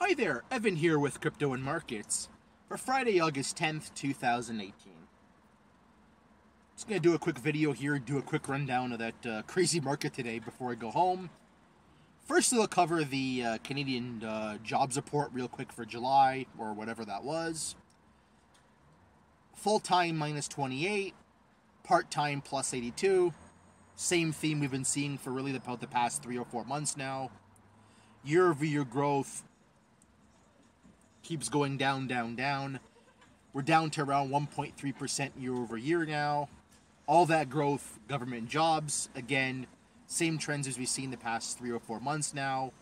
Hi there, Evan here with Crypto and Markets for Friday, August 10th, 2018. Just going to do a quick video here, do a quick rundown of that crazy market today before I go home. First, we'll cover the Canadian jobs report real quick for July, or whatever that was. Full-time minus 28, part-time plus 82. Same theme we've been seeing for really about the past 3 or 4 months now. Year-over-year growth keeps going down, down, down. We're down to around 1.3% year-over-year now. All that growth, government jobs, again, same trends as we've seen the past 3 or 4 months now.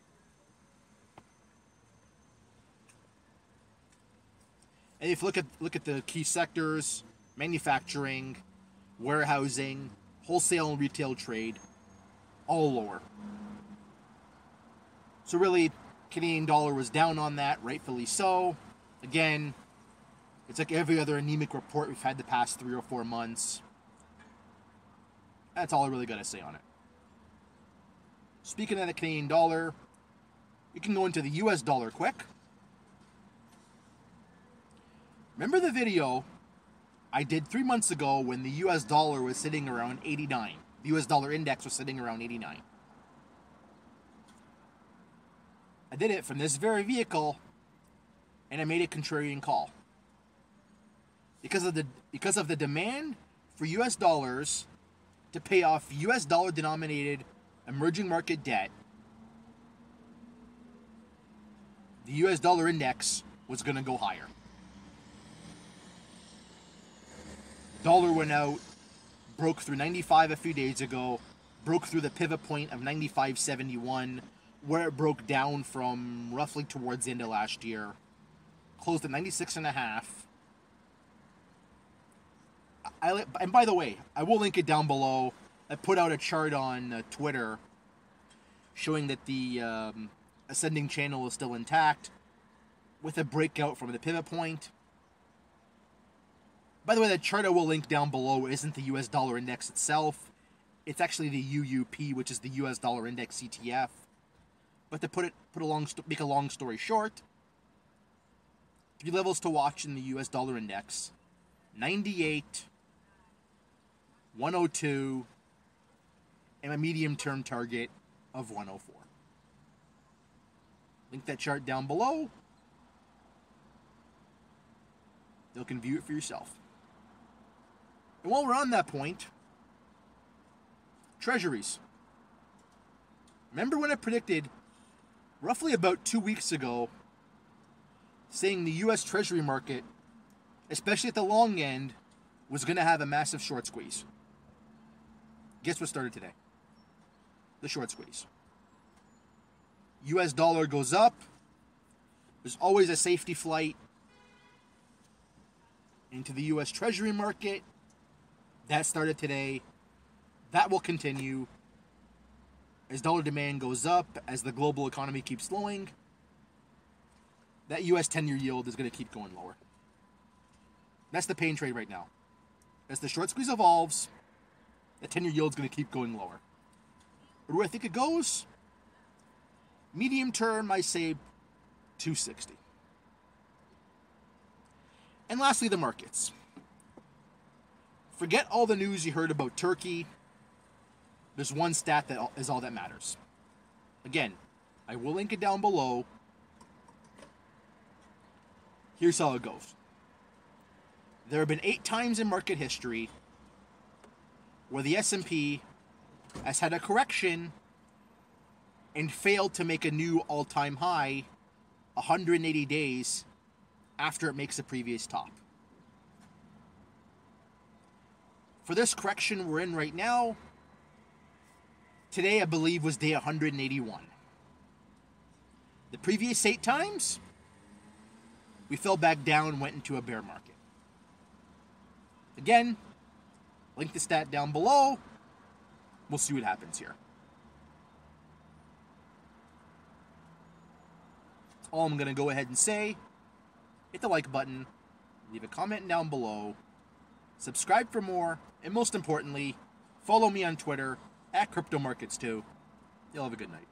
And if you look at the key sectors, manufacturing, warehousing, wholesale and retail trade, all lower. So really, Canadian dollar was down on that, rightfully so. Again, it's like every other anemic report we've had the past 3 or 4 months. That's all I really got to say on it. Speaking of the Canadian dollar, we can go into the US dollar quick. Remember the video I did 3 months ago when the US dollar was sitting around 89? The US dollar index was sitting around 89. I did it from this very vehicle, and I made a contrarian call. Because of the demand for US dollars to pay off US dollar denominated emerging market debt, the US dollar index was going to go higher. Dollar went out, broke through 95 a few days ago, broke through the pivot point of 95.71, where it broke down from roughly towards the end of last year. Closed at 96.5. And by the way, I will link it down below. I put out a chart on Twitter showing that the ascending channel is still intact with a breakout from the pivot point. By the way, that chart I will link down below isn't the US dollar index itself. It's actually the UUP, which is the US dollar index ETF. But to make a long story short, 3 levels to watch in the US dollar index: 98, 102, and a medium-term target of 104. Link that chart down below. You can view it for yourself. And while we're on that point, treasuries. Remember when I predicted roughly about 2 weeks ago, saying the U.S. Treasury market, especially at the long end, was going to have a massive short squeeze? Guess what started today? The short squeeze. U.S. dollar goes up. There's always a safety flight into the U.S. Treasury market. That started today. That will continue. As dollar demand goes up, as the global economy keeps slowing, that U.S. 10-year yield is going to keep going lower. That's the pain trade right now. As the short squeeze evolves, the 10-year yield is going to keep going lower. Where do I think it goes? Medium term, I say 260. And lastly, the markets. Forget all the news you heard about Turkey. There's one stat that is all that matters. Again, I will link it down below. Here's how it goes. There have been 8 times in market history where the S&P has had a correction and failed to make a new all-time high 180 days after it makes the previous top. For this correction we're in right now, today, I believe, was day 181. The previous 8 times, we fell back down and went into a bear market. Again, link the stat down below. We'll see what happens here. That's all I'm going to go ahead and say. Hit the like button, leave a comment down below, subscribe for more, and most importantly, follow me on Twitter @CryptoMarkets2. You'll have a good night.